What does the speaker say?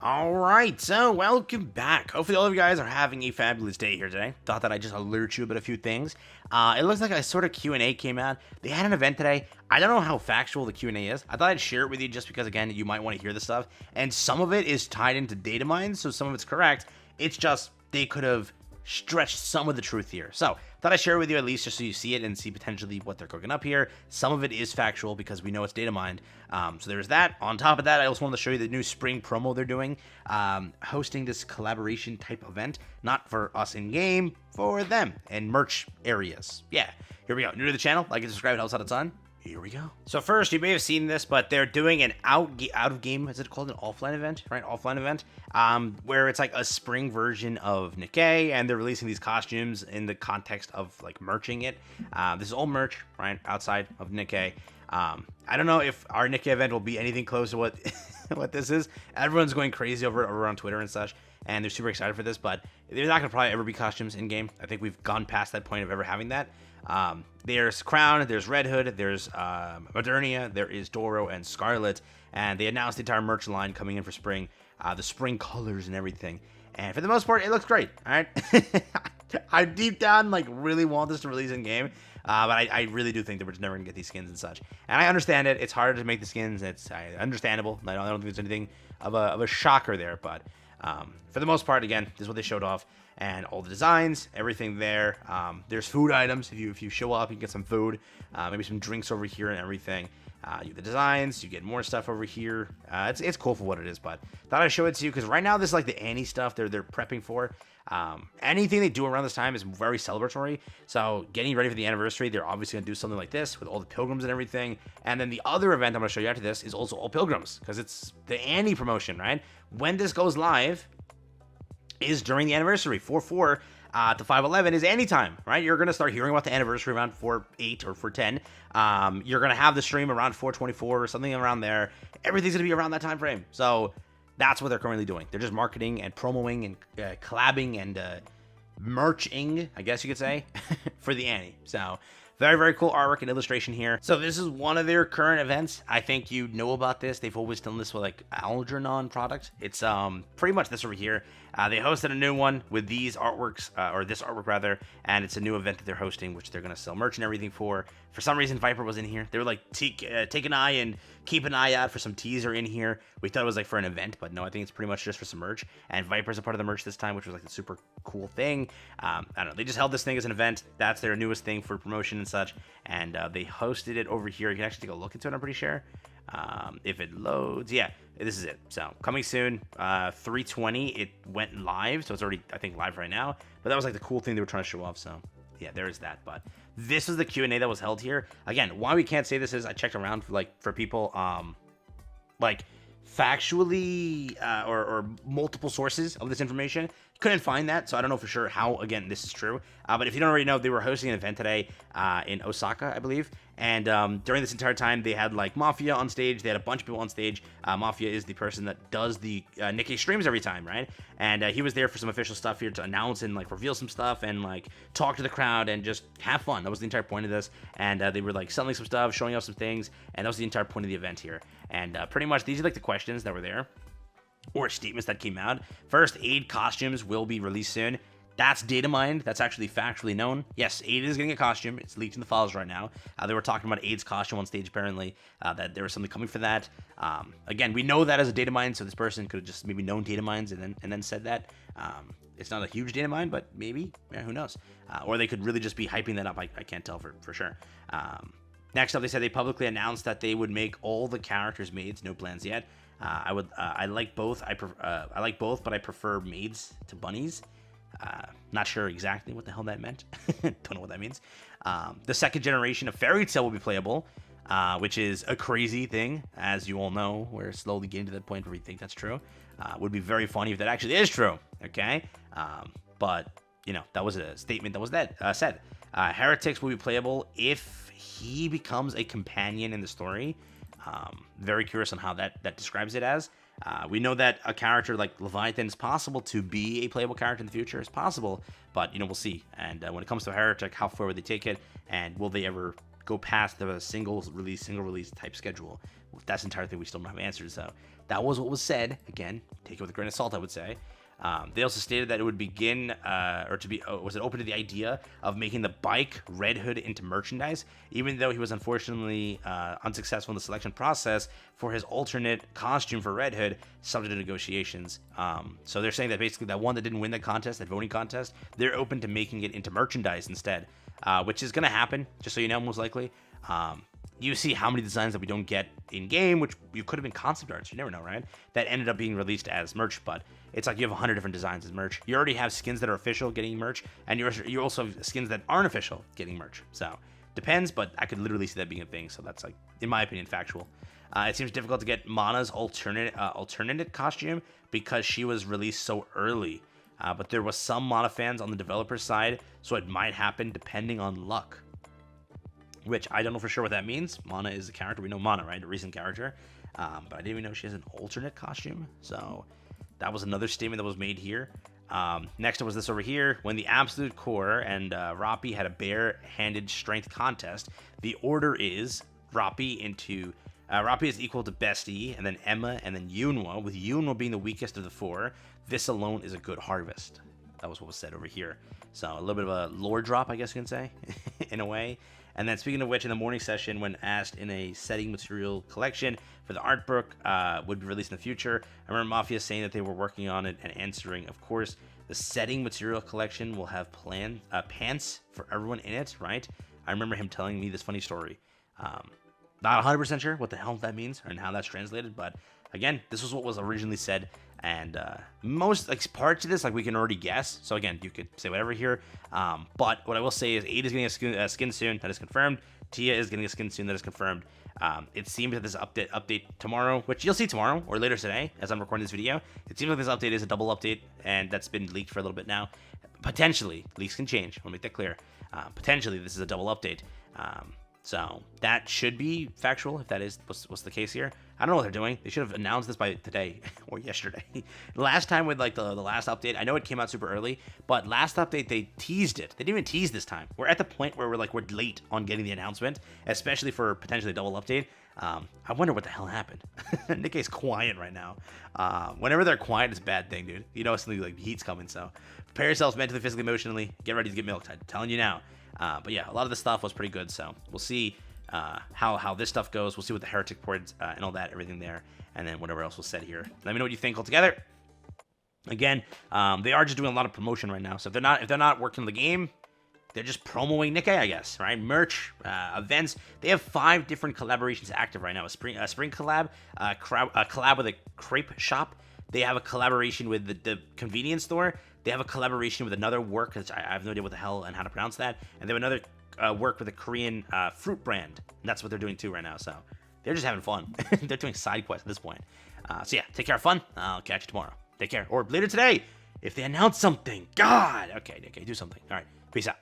Alright, so welcome back. Hopefully all of you guys are having a fabulous day here today. Thought that I'd just alert you about a few things. It looks like a sort of Q&A came out. They had an event today. I don't know how factual the Q&A is. I thought I'd share it with you just because, again, you might want to hear this stuff. And some of it is tied into data mines, so some of it's correct. It's just they could have stretched some of the truth here. So thought I'd share it with you at least just so you see it and see potentially what they're cooking up here. Some of it is factual because we know it's data mined. So there's that. On top of that, I also wanted to show you the new spring promo they're doing, hosting this collaboration type event, not for us in game, for them and merch areas. Yeah, here we go. New to the channel, like and subscribe, it helps out a ton. Here we go. So first, you may have seen this, but they're doing an out of game, is it called an offline event, right? Offline event, where it's like a spring version of Nikke, and they're releasing these costumes in the context of like merching it. This is all merch, right? Outside of Nikke. I don't know if our Nikke event will be anything close to what what this is. Everyone's going crazy over it over on Twitter and such, and they're super excited for this, but there's not gonna probably ever be costumes in game. I think we've gone past that point of ever having that. There's Crown, there's Red Hood, there's Modernia, there is Doro and Scarlet, and they announced the entire merch line coming in for spring, the spring colors and everything. And for the most part, it looks great. All right, I deep down like really want this to release in game, but I really do think that we're just never gonna get these skins and such. And I understand it; it's harder to make the skins. It's understandable. I don't think there's anything of a shocker there, but for the most part, again, this is what they showed off. And all the designs, everything there. There's food items. If you show up, you can get some food, maybe some drinks over here and everything. You get the designs, you get more stuff over here. It's cool for what it is, but thought I'd show it to you because right now this is like the Annie stuff they're prepping for. Anything they do around this time is very celebratory. So getting ready for the anniversary, they're obviously gonna do something like this with all the pilgrims and everything. And then the other event I'm gonna show you after this is also all pilgrims because it's the Annie promotion, right? When this goes live is during the anniversary. 4/4 to 5/11 is anytime, right? You're gonna start hearing about the anniversary around 4/8 or 4/10. You're gonna have the stream around 4/24 or something around there. Everything's gonna be around that time frame. So that's what they're currently doing. They're just marketing and promoing and collabing and merching, I guess you could say, for the Annie. So very, very cool artwork and illustration here. So this is one of their current events. I think you know about this. They've always done this with like Algernon product. It's pretty much this over here. They hosted a new one with these artworks, or this artwork rather, and it's a new event that they're hosting, which they're gonna sell merch and everything for. For some reason, Viper was in here. They were like, take an eye and keep an eye out for some teaser in here. We thought it was like for an event, but no, I think it's pretty much just for some merch. And Viper's a part of the merch this time, which was like a super cool thing. I don't know. They just held this thing as an event. That's their newest thing for promotion and such. And they hosted it over here. You can actually take a look into it, I'm pretty sure. If it loads, yeah, this is it. So coming soon, 3/20, it went live, so it's already, I think, live right now. But that was like the cool thing they were trying to show off. So yeah, there is that. But this is the Q&A that was held here. Again, why we can't say this is I checked around for people like factually or multiple sources of this information. Couldn't find that, so I don't know for sure how, again, this is true. But if you don't already know, they were hosting an event today in Osaka, I believe. And during this entire time, they had like Mafia on stage. They had a bunch of people on stage. Mafia is the person that does the Nikke streams every time, right? And he was there for some official stuff here to announce and like reveal some stuff and like talk to the crowd and just have fun. That was the entire point of this. And they were like selling some stuff, showing off some things, and that was the entire point of the event here. And pretty much these are like the questions that were there, or statements that came out. First, Aid costumes will be released soon. That's data mined. That's actually factually known. Yes, Aid is getting a costume. It's leaked in the files right now. They were talking about Aid's costume on stage, apparently, that there was something coming for that. Again, we know that as a data mine, so this person could have just maybe known data mines and then said that. It's not a huge data mine, but maybe. Yeah, who knows? Or they could really just be hyping that up. I can't tell for sure. Next up, they said they publicly announced that they would make all the characters maids. No plans yet. I like both. I like both, but I prefer maids to bunnies. Not sure exactly what the hell that meant. Don't know what that means. The second generation of Fairy Tail will be playable, which is a crazy thing, as you all know. We're slowly getting to that point where we think that's true. Would be very funny if that actually is true. Okay, but you know, that was a statement that was said. Heretics will be playable if he becomes a companion in the story. Very curious on how that describes it as. We know that a character like Leviathan is possible to be a playable character in the future. It's possible, but you know, we'll see. And when it comes to Heretic, how far would they take it, and will they ever go past the single release type schedule. That's the entire thing we still don't have answers. So that was what was said. Again, take it with a grain of salt, I would say. They also stated that it would begin, was it open to the idea of making the bike Red Hood into merchandise, even though he was unfortunately unsuccessful in the selection process for his alternate costume for Red Hood, subject to negotiations. So they're saying that basically that one that didn't win the contest, that voting contest, they're open to making it into merchandise instead, which is going to happen, just so you know, most likely. You see how many designs that we don't get in game, which you could have been concept arts, you never know, right? That ended up being released as merch, but it's like you have 100 different designs as merch. You already have skins that are official getting merch, and you also have skins that aren't official getting merch. So depends, but I could literally see that being a thing. So that's, like, in my opinion, factual. It seems difficult to get Mana's alternate costume because she was released so early. But there was some Mana fans on the developer side, so it might happen depending on luck. Which I don't know for sure what that means. Mana is a character. We know Mana, right? A recent character. But I didn't even know she has an alternate costume. So that was another statement that was made here. Next was this over here. When the Absolute Core and Rappi had a bare-handed strength contest, the order is Rappi is equal to Bestie, and then Emma, and then Yunwa, with Yunwa being the weakest of the four. This alone is a good harvest. That was what was said over here. So a little bit of a lore drop, I guess you can say, in a way. And then speaking of which, in the morning session, when asked in a setting material collection for the art book would be released in the future, I remember Mafia saying that they were working on it and answering, of course, the setting material collection will have pants for everyone in it, right? I remember him telling me this funny story. Not 100% sure what the hell that means and how that's translated, but again, this was what was originally said. And most parts of this, we can already guess. So again, you could say whatever here. But what I will say is 8 is getting a skin soon. That is confirmed. Tia is getting a skin soon. That is confirmed. It seems that this update tomorrow, which you'll see tomorrow or later today as I'm recording this video. It seems like this update is a double update, and that's been leaked for a little bit now. Potentially, leaks can change. I'll make that clear. Potentially, this is a double update. So that should be factual if that is what's the case here. I don't know what they're doing. They should have announced this by today or yesterday. Last time with the last update, I know it came out super early, but last update they teased it. They didn't even tease this time. We're at the point where we're late on getting the announcement, especially for potentially a double update. I wonder what the hell happened. Nikke's quiet right now. Whenever they're quiet, it's a bad thing, dude. You know something like heat's coming, so prepare yourselves mentally, physically, emotionally. Get ready to get milked. I'm telling you now. But yeah, a lot of the stuff was pretty good, so we'll see how this stuff goes. We'll see what the heretic ports and all that, everything there, and then whatever else was said here. Let me know what you think altogether. Again, they are just doing a lot of promotion right now, so if they're not working the game, they're just promoting Nikke, I guess, right? Merch, events. They have 5 different collaborations active right now. A spring collab, a collab with a crepe shop. They have a collaboration with the convenience store. They have a collaboration with another work, which I have no idea what the hell and how to pronounce that. And they have another work with a Korean fruit brand. And that's what they're doing too right now. So they're just having fun. They're doing side quests at this point. So yeah, take care, have fun. I'll catch you tomorrow. Take care. Or later today, if they announce something. God. Okay, do something. All right. Peace out.